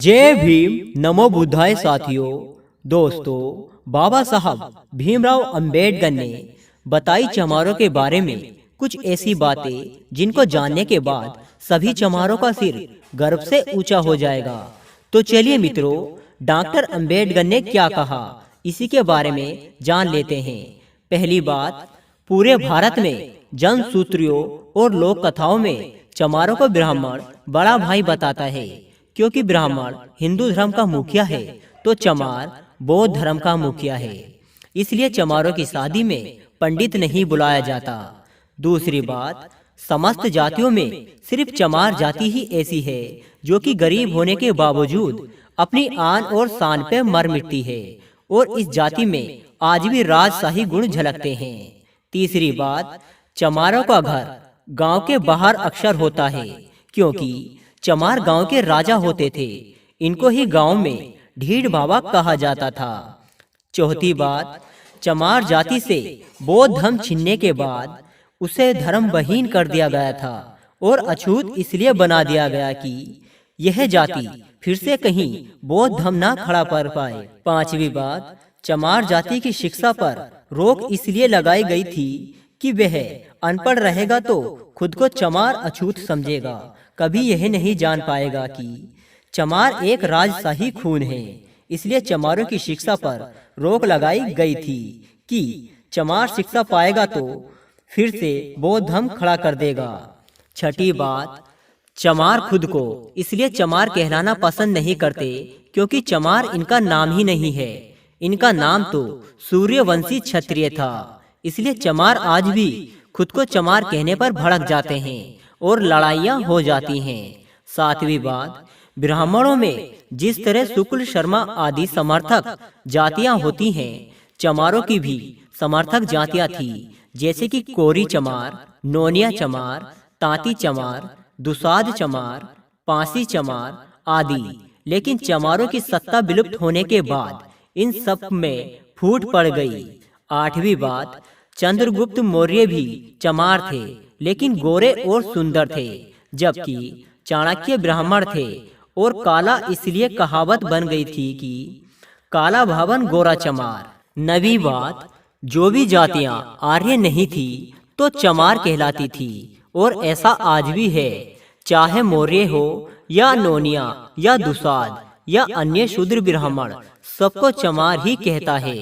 जय भीम नमो बुद्धाय साथियों। दोस्तों, बाबा साहब भीमराव अंबेडकर ने बताई चमारों के बारे में कुछ ऐसी बातें जिनको जानने के बाद सभी चमारों का सिर गर्व से ऊंचा हो जाएगा। तो चलिए मित्रों, डॉक्टर अंबेडकर ने क्या कहा इसी के बारे में जान लेते हैं। पहली बात, पूरे भारत में जनसूत्रियों और लोक कथाओं में चमारों को ब्राह्मण बड़ा भाई बताता है, क्योंकि ब्राह्मण हिंदू धर्म का मुखिया है तो चमार बौद्ध धर्म का मुखिया है। इसलिए चमारों की शादी में पंडित नहीं बुलाया जाता। दूसरी बात, समस्त जातियों में सिर्फ चमार जाति ही ऐसी है जो कि गरीब होने के बावजूद अपनी आन और शान पे मर मिटती है, और इस जाति में आज भी राजशाही गुण झलकते हैं। तीसरी बात, चमारों का घर गांव के बाहर अक्सर होता है, क्योंकि चमार गांव के राजा होते थे। इनको ही गांव में ढीठ बाबा कहा जाता था। चौथी बात, चमार जाति से बौद्ध धर्म छीनने के बाद उसे धर्मविहीन कर दिया गया था और अछूत इसलिए बना दिया गया कि यह जाति फिर से कहीं बौद्ध धर्म ना खड़ा कर पाए। पांचवी बात, चमार जाति की शिक्षा पर रोक इसलिए लगाई गई थी कि वह अनपढ़ रहेगा तो खुद को चमार अछूत समझेगा, कभी यह नहीं जान पाएगा कि चमार एक राजशाही खून है। इसलिए चमारों की शिक्षा पर रोक लगाई गई थी कि चमार शिक्षा पाएगा तो फिर से बौद्ध धर्म खड़ा कर देगा। छठी बात, चमार खुद को इसलिए चमार कहलाना पसंद नहीं करते क्योंकि चमार इनका नाम ही नहीं है। इनका नाम तो सूर्यवंशी क्षत्रिय था। इसलिए चमार आज भी खुद को चमार कहने पर भड़क जाते हैं और लड़ाइयाँ हो जाती हैं। सातवीं बात, ब्राह्मणों में जिस तरह शुक्ल शर्मा आदि समर्थक जातियां होती हैं, चमारों की भी समर्थक जातियां थी, जैसे कि कोरी चमार, नोनिया चमार, तांती चमार, दुसाध चमार, पांसी चमार आदि। लेकिन चमारों की सत्ता विलुप्त होने के बाद इन सब में फूट पड़ गई। आठवीं बात, चंद्रगुप्त मौर्य भी चमार थे, लेकिन गोरे और सुंदर थे, जबकि चाणक्य ब्राह्मण थे और काला इसलिए कहावत बन गई थी कि काला भवन गोरा चमार। नवीं बात, जो भी जातियां आर्य नहीं थी तो चमार कहलाती थी, और ऐसा आज भी है, चाहे मौर्य हो या नोनिया या दुसाद या अन्य शूद्र ब्राह्मण, सबको चमार ही कहता है।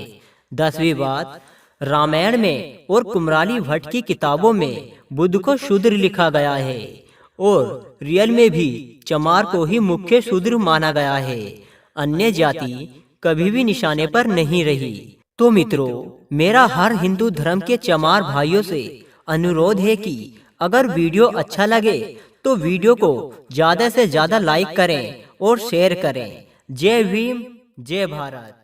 10वीं बात, रामायण में और कुमराली भट्ट की किताबों में बुद्ध को शूद्र लिखा गया है, और रियल में भी चमार को ही मुख्य शूद्र माना गया है। अन्य जाति कभी भी निशाने पर नहीं रही। तो मित्रों, मेरा हर हिंदू धर्म के चमार भाइयों से अनुरोध है कि अगर वीडियो अच्छा लगे तो वीडियो को ज्यादा से ज्यादा लाइक करें और शेयर करें। जय भीम, जय भारत।